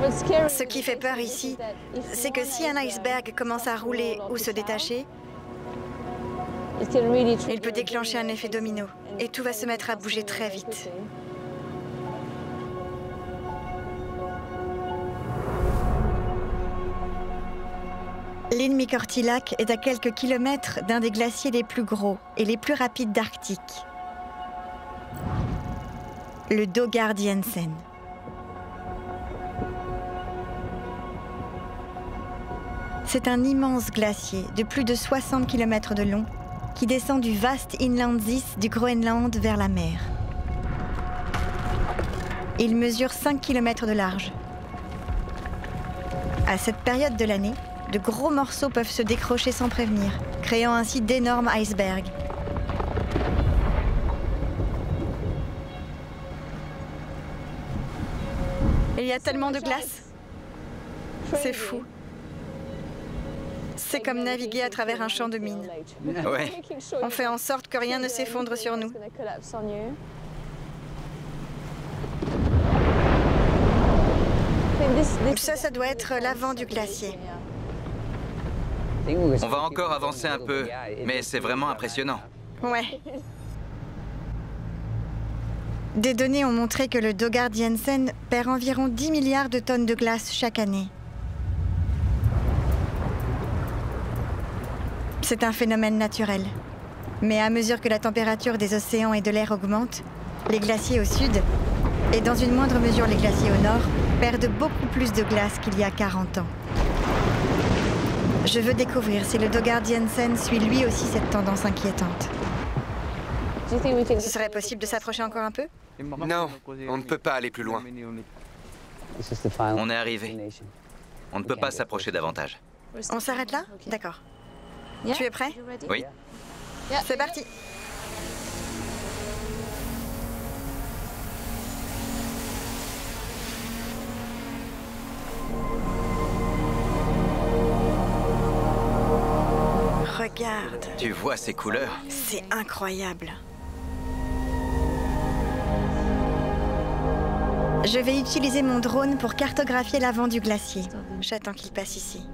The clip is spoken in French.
Ce qui fait peur ici, c'est que si un iceberg commence à rouler ou se détacher, il peut déclencher un effet domino et tout va se mettre à bouger très vite. L'Inmikortilaq est à quelques kilomètres d'un des glaciers les plus gros et les plus rapides d'Arctique, le Dagfjellsån. C'est un immense glacier de plus de 60 km de long qui descend du vaste Inlandsis du Groenland vers la mer. Il mesure 5 km de large. À cette période de l'année, de gros morceaux peuvent se décrocher sans prévenir, créant ainsi d'énormes icebergs. Il y a tellement de glace. C'est fou. C'est comme naviguer à travers un champ de mines. Ouais. On fait en sorte que rien ne s'effondre sur nous. Ça doit être l'avant du glacier. On va encore avancer un peu, mais c'est vraiment impressionnant. Ouais. Des données ont montré que le Dagfjellsån perd environ 10 milliards de tonnes de glace chaque année. C'est un phénomène naturel. Mais à mesure que la température des océans et de l'air augmente, les glaciers au sud, et dans une moindre mesure les glaciers au nord, perdent beaucoup plus de glace qu'il y a 40 ans. Je veux découvrir si le Dagfjellsån suit lui aussi cette tendance inquiétante. Ce serait possible de s'approcher encore un peu? Non, on ne peut pas aller plus loin. On est arrivé. On ne peut pas s'approcher davantage. On s'arrête là? D'accord. Tu es prêt? Oui. C'est parti. Regarde. Tu vois ces couleurs? C'est incroyable. Je vais utiliser mon drone pour cartographier l'avant du glacier. J'attends qu'il passe ici.